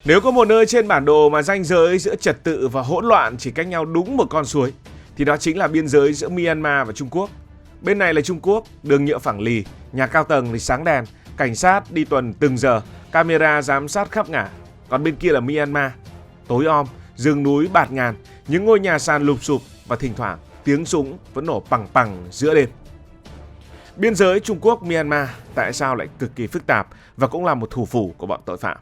Nếu có một nơi trên bản đồ mà ranh giới giữa trật tự và hỗn loạn chỉ cách nhau đúng một con suối, thì đó chính là biên giới giữa Myanmar và Trung Quốc. Bên này là Trung Quốc, đường nhựa phẳng lì, nhà cao tầng thì sáng đèn, cảnh sát đi tuần từng giờ, camera giám sát khắp ngả. Còn bên kia là Myanmar, tối om, rừng núi bạt ngàn, những ngôi nhà sàn lụp xụp và thỉnh thoảng tiếng súng vẫn nổ pằng pằng giữa đêm. Biên giới Trung Quốc-Myanmar tại sao lại cực kỳ phức tạp và cũng là một thủ phủ của bọn tội phạm?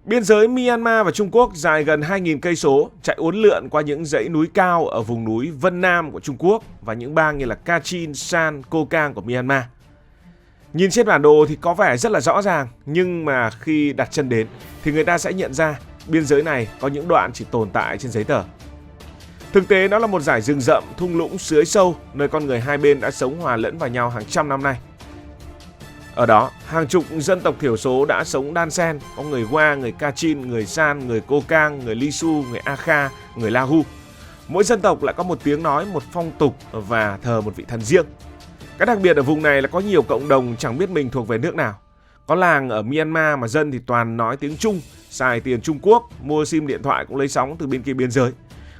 Biên giới Myanmar và Trung Quốc dài gần 2.000 cây số, chạy uốn lượn qua những dãy núi cao ở vùng núi Vân Nam của Trung Quốc và những bang như là Kachin, Shan, Cô Cang của Myanmar. Nhìn trên bản đồ thì có vẻ rất là rõ ràng, nhưng mà khi đặt chân đến thì người ta sẽ nhận ra biên giới này có những đoạn chỉ tồn tại trên giấy tờ. Thực tế nó là một dải rừng rậm, thung lũng sới sâu, nơi con người hai bên đã sống hòa lẫn vào nhau hàng trăm năm nay. Ở đó, hàng chục dân tộc thiểu số đã sống đan xen, có người Hoa, người Kachin, người San, người Cô Cang, người Lisu, người Akha, người Lahu. Mỗi dân tộc lại có một tiếng nói, một phong tục và thờ một vị thần riêng. Cái đặc biệt ở vùng này là có nhiều cộng đồng chẳng biết mình thuộc về nước nào. Có làng ở Myanmar mà dân thì toàn nói tiếng Trung, xài tiền Trung Quốc, mua sim điện thoại cũng lấy sóng từ bên kia biên giới.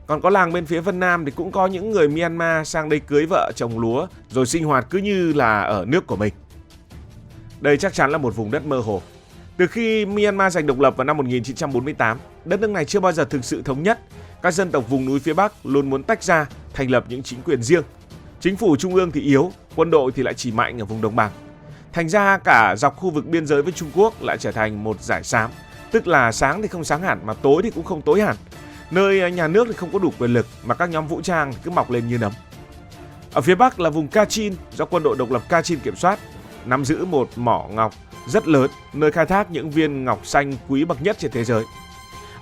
Còn có làng bên phía Vân Nam thì cũng có những người Myanmar sang đây cưới vợ trồng lúa rồi sinh hoạt cứ như là ở nước của mình. Đây chắc chắn là một vùng đất mơ hồ. Từ khi Myanmar giành độc lập vào năm 1948, đất nước này chưa bao giờ thực sự thống nhất. Các dân tộc vùng núi phía Bắc luôn muốn tách ra, thành lập những chính quyền riêng. Chính phủ trung ương thì yếu, quân đội thì lại chỉ mạnh ở vùng đồng bằng. Thành ra cả dọc khu vực biên giới với Trung Quốc lại trở thành một dải xám, tức là sáng thì không sáng hẳn mà tối thì cũng không tối hẳn. Nơi nhà nước thì không có đủ quyền lực mà các nhóm vũ trang cứ mọc lên như nấm. Ở phía Bắc là vùng Kachin do quân đội độc lập Kachin kiểm soát, nắm giữ một mỏ ngọc rất lớn, nơi khai thác những viên ngọc xanh quý bậc nhất trên thế giới.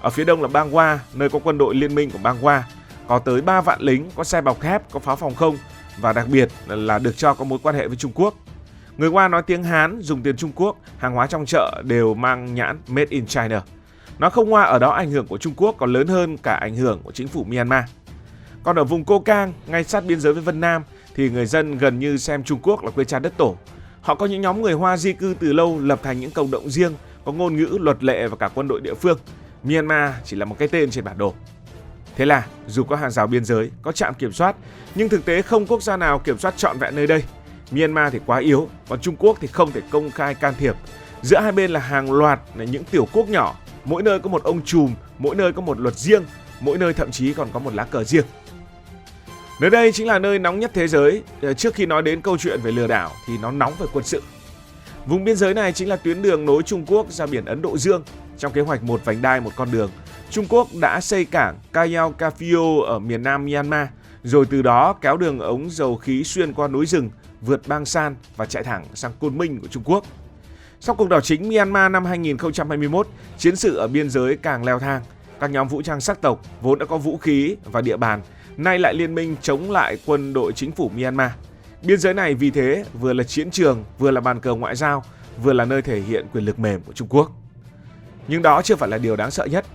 Ở phía đông là bang Hoa, nơi có quân đội liên minh của bang Hoa, có tới 3 vạn lính, có xe bọc thép, có pháo phòng không và đặc biệt là được cho có mối quan hệ với Trung Quốc. Người Hoa nói tiếng Hán, dùng tiền Trung Quốc, hàng hóa trong chợ đều mang nhãn Made in China. Nói không ngoa ở đó ảnh hưởng của Trung Quốc còn lớn hơn cả ảnh hưởng của chính phủ Myanmar. Còn ở vùng Cô Cang, ngay sát biên giới với Vân Nam, thì người dân gần như xem Trung Quốc là quê cha đất tổ. Họ có những nhóm người Hoa di cư từ lâu lập thành những cộng đồng riêng, có ngôn ngữ, luật lệ và cả quân đội địa phương. Myanmar chỉ là một cái tên trên bản đồ. Thế là dù có hàng rào biên giới, có trạm kiểm soát, nhưng thực tế không quốc gia nào kiểm soát trọn vẹn nơi đây. Myanmar thì quá yếu, còn Trung Quốc thì không thể công khai can thiệp. Giữa hai bên là hàng loạt những tiểu quốc nhỏ, mỗi nơi có một ông trùm, mỗi nơi có một luật riêng, mỗi nơi thậm chí còn có một lá cờ riêng. Nơi đây chính là nơi nóng nhất thế giới. Trước khi nói đến câu chuyện về lừa đảo thì nó nóng về quân sự. Vùng biên giới này chính là tuyến đường nối Trung Quốc ra biển Ấn Độ Dương. Trong kế hoạch một vành đai một con đường, Trung Quốc đã xây cảng Kayao Kafio ở miền nam Myanmar, rồi từ đó kéo đường ống dầu khí xuyên qua núi rừng, vượt bang San và chạy thẳng sang Côn Minh của Trung Quốc. Sau cuộc đảo chính Myanmar năm 2021, chiến sự ở biên giới càng leo thang. Các nhóm vũ trang sắc tộc vốn đã có vũ khí và địa bàn, nay lại liên minh chống lại quân đội chính phủ Myanmar. Biên giới này vì thế vừa là chiến trường, vừa là bàn cờ ngoại giao, vừa là nơi thể hiện quyền lực mềm của Trung Quốc. Nhưng đó chưa phải là điều đáng sợ nhất.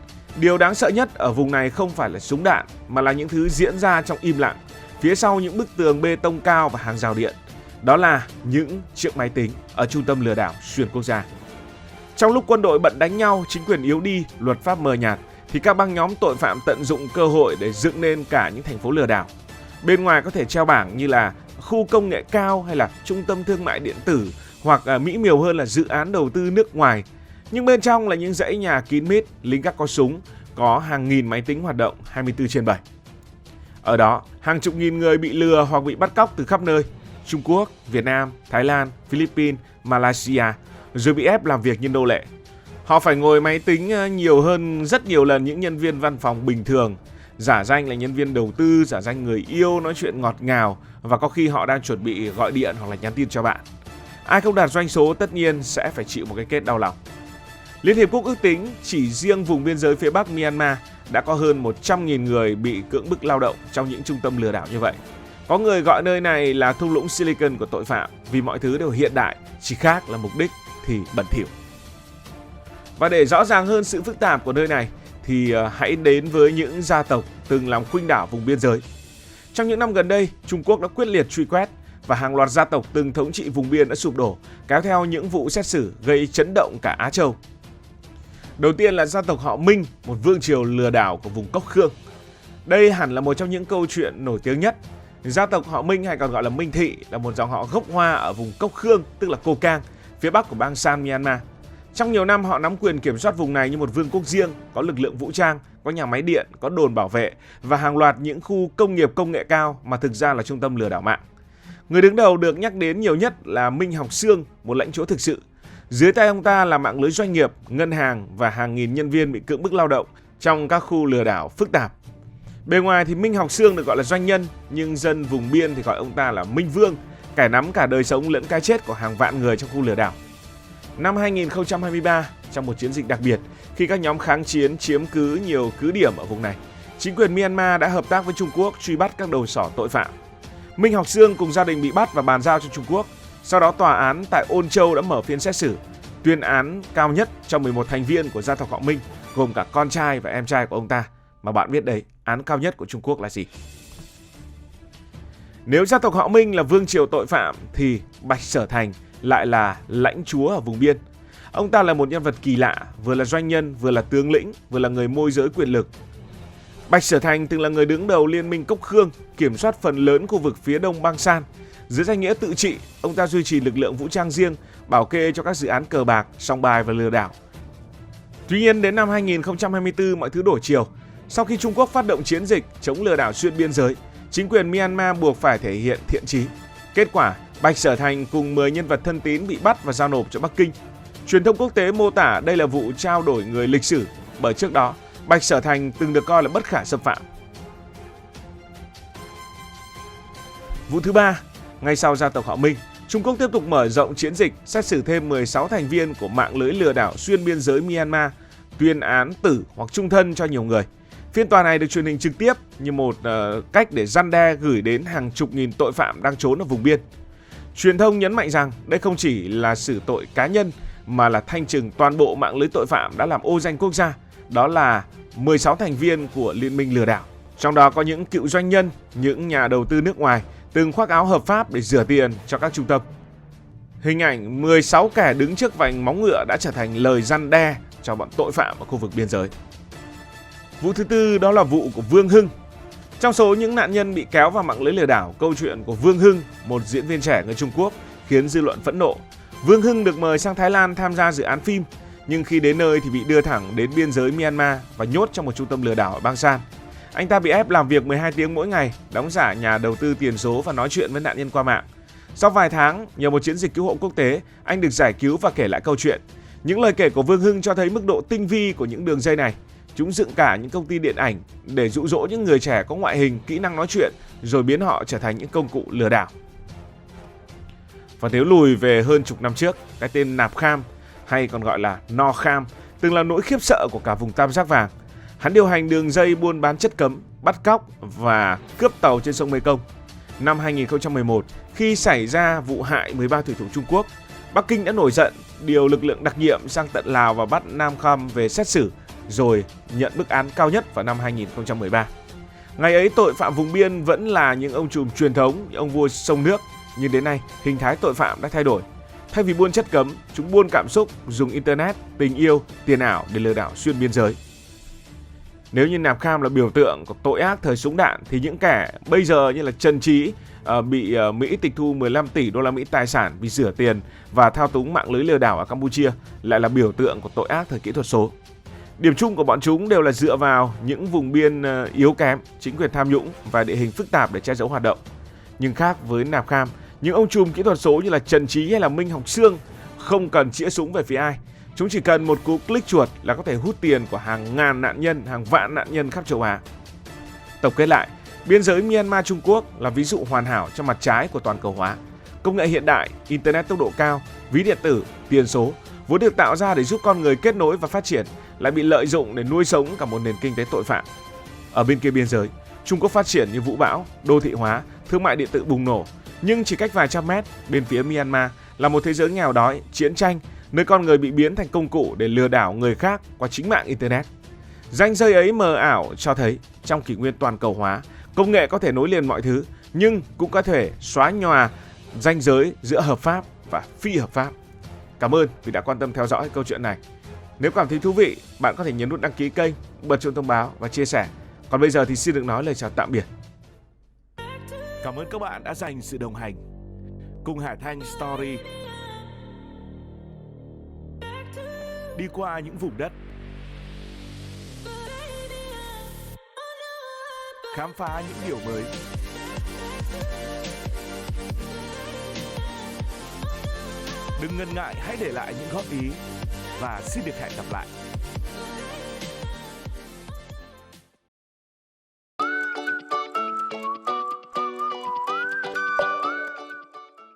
Điều đáng sợ nhất ở vùng này không phải là súng đạn, mà là những thứ diễn ra trong im lặng, phía sau những bức tường bê tông cao và hàng rào điện. Đó là những chiếc máy tính ở trung tâm lừa đảo xuyên quốc gia. Trong lúc quân đội bận đánh nhau, chính quyền yếu đi, luật pháp mờ nhạt, thì các băng nhóm tội phạm tận dụng cơ hội để dựng nên cả những thành phố lừa đảo. Bên ngoài có thể treo bảng như là khu công nghệ cao hay là trung tâm thương mại điện tử, hoặc mỹ miều hơn là dự án đầu tư nước ngoài. Nhưng bên trong là những dãy nhà kín mít, lính gác có súng, có hàng nghìn máy tính hoạt động 24/7. Ở đó, hàng chục nghìn người bị lừa hoặc bị bắt cóc từ khắp nơi. Trung Quốc, Việt Nam, Thái Lan, Philippines, Malaysia, rồi bị ép làm việc như nô lệ. Họ phải ngồi máy tính nhiều hơn rất nhiều lần những nhân viên văn phòng bình thường, giả danh là nhân viên đầu tư, giả danh người yêu, nói chuyện ngọt ngào và có khi họ đang chuẩn bị gọi điện hoặc là nhắn tin cho bạn. Ai không đạt doanh số tất nhiên sẽ phải chịu một cái kết đau lòng. Liên Hiệp Quốc ước tính chỉ riêng vùng biên giới phía Bắc Myanmar đã có hơn 100.000 người bị cưỡng bức lao động trong những trung tâm lừa đảo như vậy. Có người gọi nơi này là thung lũng Silicon của tội phạm vì mọi thứ đều hiện đại, chỉ khác là mục đích thì bẩn thỉu. Và để rõ ràng hơn sự phức tạp của nơi này thì hãy đến với những gia tộc từng làm khuynh đảo vùng biên giới. Trong những năm gần đây, Trung Quốc đã quyết liệt truy quét và hàng loạt gia tộc từng thống trị vùng biên đã sụp đổ, kéo theo những vụ xét xử gây chấn động cả Á Châu. Đầu tiên là gia tộc họ Minh, một vương triều lừa đảo của vùng Cốc Khương. Đây hẳn là một trong những câu chuyện nổi tiếng nhất. Gia tộc họ Minh hay còn gọi là Minh Thị là một dòng họ gốc Hoa ở vùng Cốc Khương, tức là Cô Cang, phía bắc của bang San Myanmar. Trong nhiều năm họ nắm quyền kiểm soát vùng này như một vương quốc riêng, có lực lượng vũ trang, có nhà máy điện, có đồn bảo vệ và hàng loạt những khu công nghiệp công nghệ cao mà thực ra là trung tâm lừa đảo mạng. Người đứng đầu được nhắc đến nhiều nhất là Minh Học Xương, một lãnh chúa thực sự. Dưới tay ông ta là mạng lưới doanh nghiệp, ngân hàng và hàng nghìn nhân viên bị cưỡng bức lao động trong các khu lừa đảo phức tạp. Bề ngoài thì Minh Học Xương được gọi là doanh nhân, nhưng dân vùng biên thì gọi ông ta là Minh Vương, kẻ nắm cả đời sống lẫn cái chết của hàng vạn người trong khu lừa đảo. Năm 2023, trong một chiến dịch đặc biệt, khi các nhóm kháng chiến chiếm cứ nhiều cứ điểm ở vùng này, chính quyền Myanmar đã hợp tác với Trung Quốc truy bắt các đầu sỏ tội phạm. Minh Học Xương cùng gia đình bị bắt và bàn giao cho Trung Quốc. Sau đó tòa án tại Ôn Châu đã mở phiên xét xử, tuyên án cao nhất cho 11 thành viên của gia tộc họ Minh, gồm cả con trai và em trai của ông ta. Mà bạn biết đấy, án cao nhất của Trung Quốc là gì? Nếu gia tộc họ Minh là vương triều tội phạm thì Bạch Sở Thành lại là lãnh chúa ở vùng biên. Ông ta là một nhân vật kỳ lạ, vừa là doanh nhân, vừa là tướng lĩnh, vừa là người môi giới quyền lực. Bạch Sở Thành từng là người đứng đầu liên minh Cốc Khương, kiểm soát phần lớn khu vực phía đông bang San. Dưới danh nghĩa tự trị, ông ta duy trì lực lượng vũ trang riêng, bảo kê cho các dự án cờ bạc, sòng bài và lừa đảo. Tuy nhiên đến năm 2024 mọi thứ đổi chiều. Sau khi Trung Quốc phát động chiến dịch chống lừa đảo xuyên biên giới, chính quyền Myanmar buộc phải thể hiện thiện chí. Kết quả, Bạch Sở Thành cùng 10 nhân vật thân tín bị bắt và giao nộp cho Bắc Kinh. Truyền thông quốc tế mô tả đây là vụ trao đổi người lịch sử, bởi trước đó Bạch Sở Thành từng được coi là bất khả xâm phạm. Vụ thứ ba, ngay sau gia tộc họ Minh, Trung Quốc tiếp tục mở rộng chiến dịch xét xử thêm 16 thành viên của mạng lưới lừa đảo xuyên biên giới Myanmar, tuyên án tử hoặc chung thân cho nhiều người. Phiên tòa này được truyền hình trực tiếp như một cách để răn đe gửi đến hàng chục nghìn tội phạm đang trốn ở vùng biên. Truyền thông nhấn mạnh rằng đây không chỉ là xử tội cá nhân mà là thanh trừng toàn bộ mạng lưới tội phạm đã làm ô danh quốc gia, đó là 16 thành viên của liên minh lừa đảo. Trong đó có những cựu doanh nhân, những nhà đầu tư nước ngoài từng khoác áo hợp pháp để rửa tiền cho các trung tâm. Hình ảnh 16 kẻ đứng trước vành móng ngựa đã trở thành lời răn đe cho bọn tội phạm ở khu vực biên giới. Vụ thứ tư đó là vụ của Vương Hưng. Trong số những nạn nhân bị kéo vào mạng lưới lừa đảo, câu chuyện của Vương Hưng, một diễn viên trẻ người Trung Quốc, khiến dư luận phẫn nộ. Vương Hưng được mời sang Thái Lan tham gia dự án phim, nhưng khi đến nơi thì bị đưa thẳng đến biên giới Myanmar và nhốt trong một trung tâm lừa đảo ở bang San. Anh ta bị ép làm việc 12 tiếng mỗi ngày, đóng giả nhà đầu tư tiền số và nói chuyện với nạn nhân qua mạng. Sau vài tháng, nhờ một chiến dịch cứu hộ quốc tế, anh được giải cứu và kể lại câu chuyện. Những lời kể của Vương Hưng cho thấy mức độ tinh vi của những đường dây này. Chúng dựng cả những công ty điện ảnh để dụ dỗ những người trẻ có ngoại hình, kỹ năng nói chuyện, rồi biến họ trở thành những công cụ lừa đảo. Và nếu lùi về hơn chục năm trước, cái tên Nạp Kham, hay còn gọi là No Kham, từng là nỗi khiếp sợ của cả vùng Tam Giác Vàng. Hắn điều hành đường dây buôn bán chất cấm, bắt cóc và cướp tàu trên sông Mekong. Năm 2011, khi xảy ra vụ hại 13 thủy thủ Trung Quốc, Bắc Kinh đã nổi giận, điều lực lượng đặc nhiệm sang tận Lào và bắt Nam Kham về xét xử, rồi nhận bức án cao nhất vào năm 2013. Ngày ấy tội phạm vùng biên vẫn là những ông trùm truyền thống, những ông vua sông nước, nhưng đến nay hình thái tội phạm đã thay đổi. Thay vì buôn chất cấm, chúng buôn cảm xúc, dùng internet, tình yêu, tiền ảo để lừa đảo xuyên biên giới. Nếu như Nạp Kham là biểu tượng của tội ác thời súng đạn, thì những kẻ bây giờ như là Trần Trí bị Mỹ tịch thu 15 tỷ đô la Mỹ tài sản vì rửa tiền và thao túng mạng lưới lừa đảo ở Campuchia lại là biểu tượng của tội ác thời kỹ thuật số. Điểm chung của bọn chúng đều là dựa vào những vùng biên yếu kém, chính quyền tham nhũng và địa hình phức tạp để che giấu hoạt động. Nhưng khác với Nạp Kham, những ông trùm kỹ thuật số như là Trần Trí hay là Minh Học Xương không cần chĩa súng về phía ai. Chúng chỉ cần một cú click chuột là có thể hút tiền của hàng ngàn nạn nhân, hàng vạn nạn nhân khắp châu Á. Tổng kết lại, biên giới Myanmar-Trung Quốc là ví dụ hoàn hảo cho mặt trái của toàn cầu hóa. Công nghệ hiện đại, internet tốc độ cao, ví điện tử, tiền số vốn được tạo ra để giúp con người kết nối và phát triển lại bị lợi dụng để nuôi sống cả một nền kinh tế tội phạm. Ở bên kia biên giới, Trung Quốc phát triển như vũ bão, đô thị hóa, thương mại điện tử bùng nổ, nhưng chỉ cách vài trăm mét bên phía Myanmar là một thế giới nghèo đói, chiến tranh, nơi con người bị biến thành công cụ để lừa đảo người khác qua chính mạng internet. Ranh giới ấy mờ ảo cho thấy trong kỷ nguyên toàn cầu hóa, công nghệ có thể nối liền mọi thứ, nhưng cũng có thể xóa nhòa ranh giới giữa hợp pháp và phi hợp pháp. Cảm ơn vì đã quan tâm theo dõi câu chuyện này. Nếu cảm thấy thú vị, bạn có thể nhấn nút đăng ký kênh, bật chuông thông báo và chia sẻ. Còn bây giờ thì xin được nói lời chào tạm biệt. Cảm ơn các bạn đã dành sự đồng hành cùng Hải Thanh Story. Đi qua những vùng đất, khám phá những điều mới. Đừng ngần ngại, hãy để lại những góp ý và xin được hẹn gặp lại.